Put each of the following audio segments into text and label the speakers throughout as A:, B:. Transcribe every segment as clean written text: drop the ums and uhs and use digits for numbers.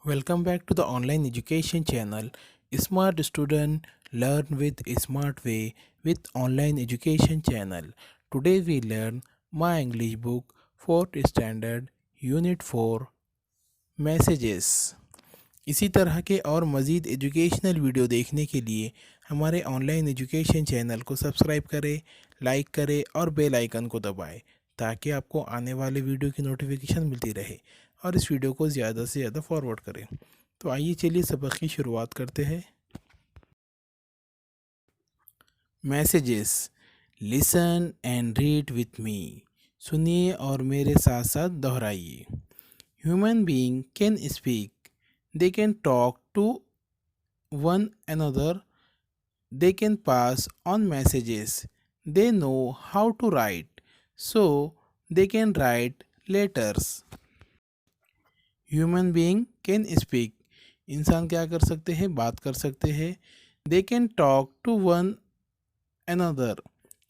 A: Welcome back to the online education channel. Smart Student Learn with Smart Way with Online Education Channel. Today we learn My English Book 4th Standard Unit 4 Messages. इसी तरह के और मज़ीद educational video देखने के लिए हमारे online education channel को सब्सक्राइब करें, लाइक करें और बेल आइकन को दबाएं ताकि आपको आने वाले वीडियो की नोटिफिकेशन मिलती रहे और इस वीडियो को ज़्यादा से ज़्यादा फॉरवर्ड करें। तो आइए चलिए सबक की शुरुआत करते हैं। Messages. Listen and read with me. सुनिए और मेरे साथ साथ दोहराइए। Human being can speak, they can talk to one another, they can pass on messages, they know how to write, so they can write letters. Human being can speak, इंसान क्या कर सकते हैं, बात कर सकते हैं। They can talk to one another,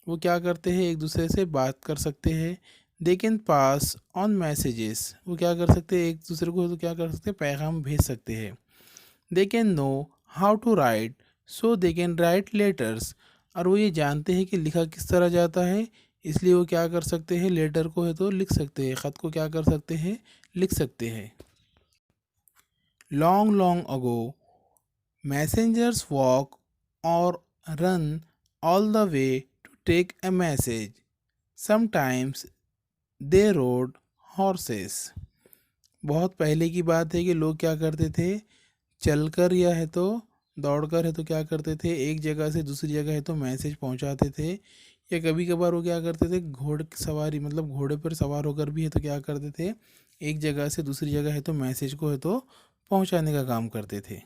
A: वो क्या करते हैं, एक दूसरे से बात कर सकते हैं। They can pass on messages, वो क्या कर सकते हैं, एक दूसरे को तो क्या कर सकते हैं, पैगाम भेज सकते हैं। They can know how to write, so they can write letters, और वो ये जानते हैं कि लिखा किस तरह जाता है, इसलिए वो क्या कर सकते हैं, लेटर को है तो लिख सकते हैं, ख़त को क्या कर सकते हैं, लिख सकते हैं। Long long ago messengers walk और run all the way to take a message, sometimes they rode horses. बहुत पहले की बात है कि लोग क्या करते थे, चलकर या है तो दौड़कर है तो क्या करते थे, एक जगह से दूसरी जगह है तो मैसेज पहुंचाते थे। या कभी कभार वो क्या करते थे, घोड़ सवारी मतलब घोड़े पर सवार होकर भी है तो क्या करते थे, एक जगह से दूसरी जगह है तो मैसेज को है तो पहुंचाने का काम करते थे।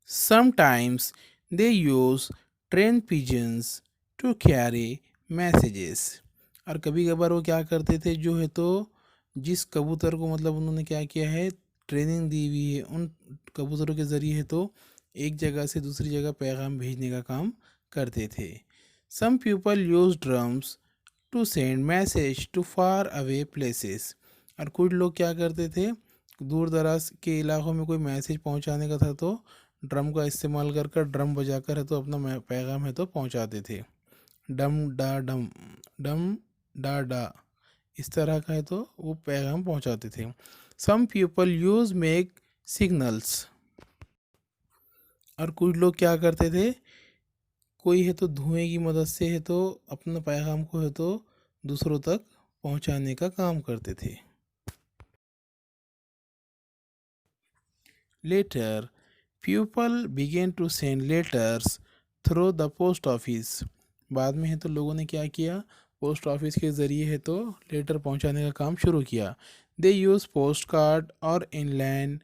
A: Sometimes they use train pigeons to carry messages, और कभी कभार वो क्या करते थे, जो है तो जिस कबूतर को मतलब उन्होंने क्या किया है, ट्रेनिंग दी हुई है, उन कबूतरों के ज़रिए है तो एक जगह से दूसरी जगह पैगाम भेजने का काम करते थे। Some people use drums to send message to far away places, और कुछ लोग क्या करते थे, दूर दराज के इलाकों में कोई मैसेज पहुंचाने का था तो ड्रम का इस्तेमाल कर कर ड्रम बजाकर है तो अपना पैगाम है तो पहुंचाते थे। डम डा डम, डम डा डा, इस तरह का है तो वो पैगाम पहुंचाते थे। Some people use make signals, और कुछ लोग क्या करते थे, कोई है तो धुएं की मदद से है तो अपना पैगाम को है तो दूसरों तक पहुंचाने का काम करते थे। Letter, people began to send letters through the post office, बाद में है तो लोगों ने क्या किया, पोस्ट ऑफिस के ज़रिए है तो लेटर पहुंचाने का काम शुरू किया। दे यूज़ पोस्ट कार्ड और इनलैंड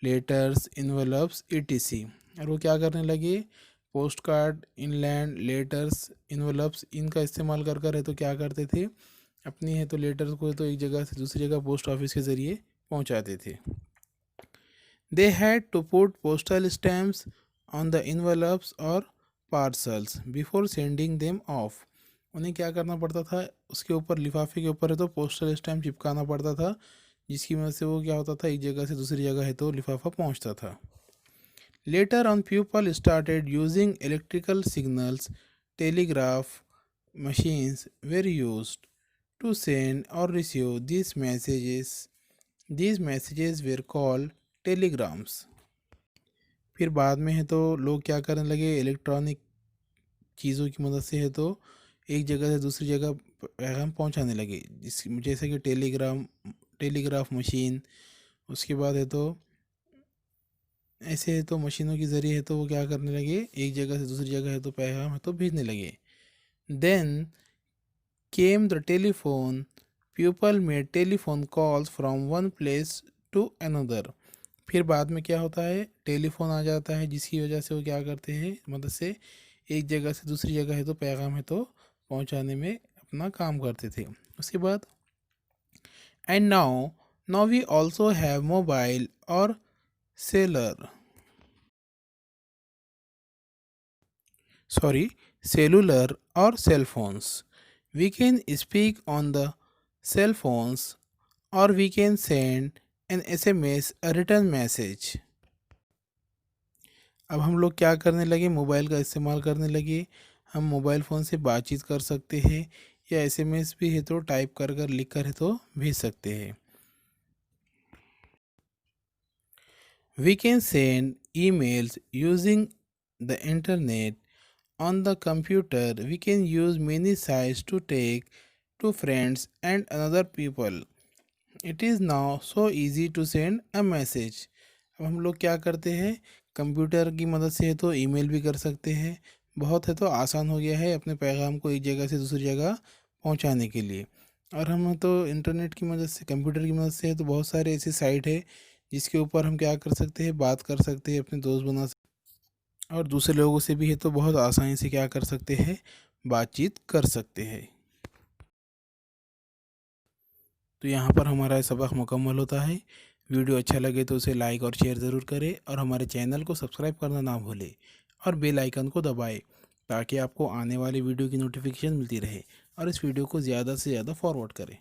A: लेटर्स इन्वेलप्स ईटीसी, और वो क्या करने लगे, post card, inland letters, envelopes, इनका इस्तेमाल कर कर है तो क्या करते थे, अपनी है तो लेटर्स को है तो एक जगह से दूसरी जगह पोस्ट ऑफिस के ज़रिए पहुंचाते थे। They had to put postal stamps on the envelopes or parcels before sending them off. उन्हें क्या करना पड़ता था, उसके ऊपर लिफाफे के ऊपर है तो पोस्टल स्टैम्प चिपकाना पड़ता था, जिसकी वजह से वो क्या होता था, एक जगह से दूसरी जगह है तो लिफाफा पहुंचता था। Later on people started using electrical signals, telegraph machines were used to send or receive these messages. These messages were called telegrams. फिर बाद में है तो लोग क्या करने लगे, इलेक्ट्रॉनिक चीज़ों की मदद से है तो एक जगह से दूसरी जगह पैगाम पहुंचाने लगे, जिस जैसे कि टेलीग्राफ मशीन, उसके बाद है तो ऐसे है तो मशीनों के ज़रिए है तो वो क्या करने लगे, एक जगह से दूसरी जगह है तो पैगाम है तो भेजने लगे। Then came the telephone, people made telephone calls from one place to another, फिर बाद में क्या होता है, टेलीफोन आ जाता है, जिसकी वजह से वो क्या करते हैं, मदद से एक जगह से दूसरी जगह है तो पैगाम है तो पहुंचाने में अपना काम करते थे। उसके बाद and now we also have mobile और सेलर सॉरी सेलुलर और cell phones, we can speak on the cell phones or we can send an SMS, a written message. अब हम लोग क्या करने लगे, मोबाइल का इस्तेमाल करने लगे। हम मोबाइल फ़ोन से बातचीत कर सकते हैं या SMS भी है तो टाइप कर कर लिख कर है तो भेज सकते हैं। We can send emails using the internet. On the computer we can use many sites to take to friends and another people. It is now so easy to send a message. अब हम लोग क्या करते हैं, computer की मदद से है तो ईमेल भी कर सकते हैं। बहुत है तो आसान हो गया है अपने पैगाम को एक जगह से दूसरी जगह पहुंचाने के लिए। और हम तो इंटरनेट की मदद से, कंप्यूटर की मदद से है तो बहुत सारे ऐसी साइट है जिसके ऊपर हम क्या कर सकते हैं, बात कर सकते हैं, अपने दोस्त बना सकते, और दूसरे लोगों से भी है तो बहुत आसानी से क्या कर सकते हैं, बातचीत कर सकते हैं। तो यहाँ पर हमारा सबक मुकम्मल होता है। वीडियो अच्छा लगे तो उसे लाइक और शेयर ज़रूर करें और हमारे चैनल को सब्सक्राइब करना ना भूलें और बेल आइकन को दबाएं ताकि आपको आने वाली वीडियो की नोटिफिकेशन मिलती रहे, और इस वीडियो को ज़्यादा से ज़्यादा फॉरवर्ड करें।